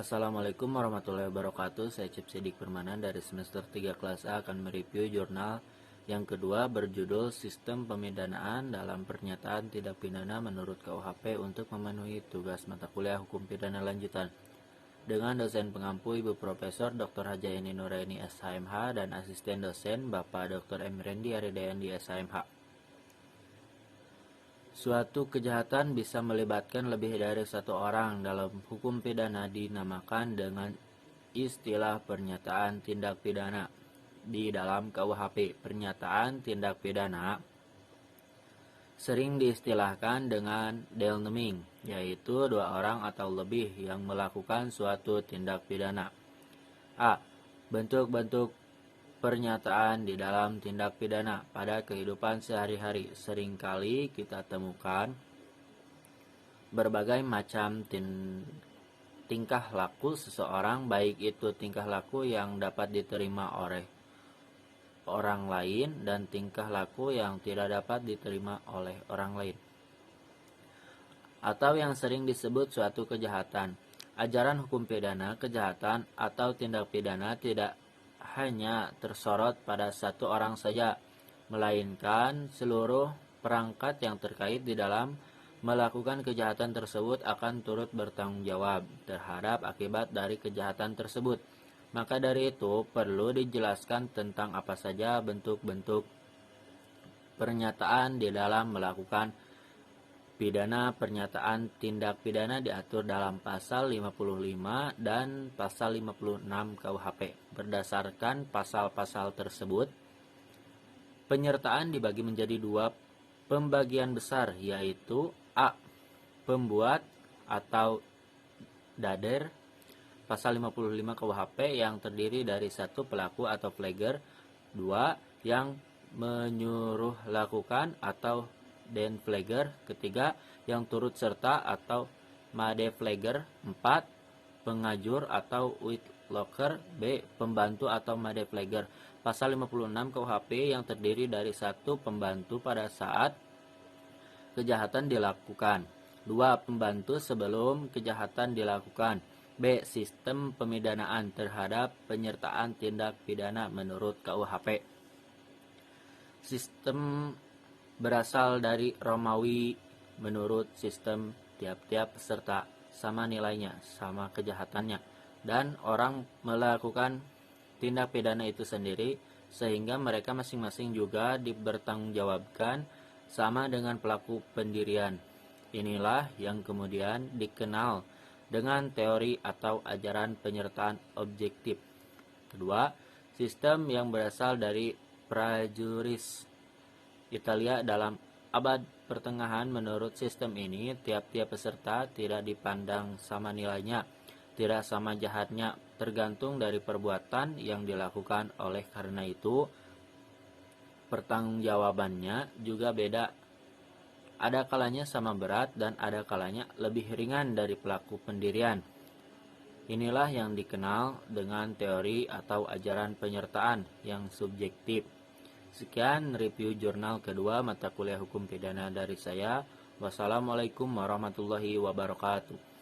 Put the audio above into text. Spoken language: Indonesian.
Assalamualaikum warahmatullahi wabarakatuh. Saya Cip Sidik Permanan dari semester 3 kelas A akan mereview jurnal yang kedua berjudul Sistem Pemidanaan dalam Pernyataan Tindak Pidana menurut KUHP untuk memenuhi tugas mata kuliah Hukum Pidana Lanjutan dengan dosen pengampu Ibu Profesor Dr. Hajayani Nuraini SHMH dan asisten dosen Bapak Dr. M. Rendi Aridayandi SHMH. Suatu kejahatan bisa melibatkan lebih dari satu orang. Dalam hukum pidana dinamakan dengan istilah pernyataan tindak pidana. Di dalam KUHP, pernyataan tindak pidana sering diistilahkan dengan delneming, yaitu dua orang atau lebih yang melakukan suatu tindak pidana. A. Bentuk-bentuk pernyataan di dalam tindak pidana pada kehidupan sehari-hari. Seringkali kita temukan berbagai macam tingkah laku seseorang, baik itu tingkah laku yang dapat diterima oleh orang lain dan tingkah laku yang tidak dapat diterima oleh orang lain, atau yang sering disebut suatu kejahatan. Ajaran hukum pidana, kejahatan atau tindak pidana tidak hanya tersorot pada satu orang saja, melainkan seluruh perangkat yang terkait di dalam melakukan kejahatan tersebut akan turut bertanggung jawab terhadap akibat dari kejahatan tersebut. Maka dari itu perlu dijelaskan tentang apa saja bentuk-bentuk pernyataan di dalam melakukan pidana. Pernyataan tindak pidana diatur dalam pasal 55 dan pasal 56 KUHP. Berdasarkan pasal-pasal tersebut, penyertaan dibagi menjadi dua pembagian besar, yaitu A. Pembuat atau dader, pasal 55 KUHP, yang terdiri dari satu pelaku atau flagger, dua yang menyuruh lakukan atau den flagger, ketiga yang turut serta atau made flagger, empat pengajur atau witlocker, B. Pembantu atau made flagger. Pasal 56 KUHP yang terdiri dari satu pembantu pada saat kejahatan dilakukan, dua pembantu sebelum kejahatan dilakukan. B. Sistem pemidanaan terhadap penyertaan tindak pidana menurut KUHP. Sistem berasal dari Romawi. Menurut sistem, tiap-tiap peserta sama nilainya, sama kejahatannya, dan orang melakukan tindak pidana itu sendiri, sehingga mereka masing-masing juga dipertanggungjawabkan sama dengan pelaku pendirian. Inilah yang kemudian dikenal dengan teori atau ajaran penyertaan objektif. Kedua, sistem yang berasal dari prajuris Italia dalam abad pertengahan. Menurut sistem ini, tiap-tiap peserta tidak dipandang sama nilainya, tidak sama jahatnya, tergantung dari perbuatan yang dilakukan. Oleh karena itu, pertanggungjawabannya juga beda. Ada kalanya sama berat dan ada kalanya lebih ringan dari pelaku pendirian. Inilah yang dikenal dengan teori atau ajaran penyertaan yang subjektif. Sekian review jurnal kedua mata kuliah hukum pidana dari saya. Wassalamualaikum warahmatullahi wabarakatuh.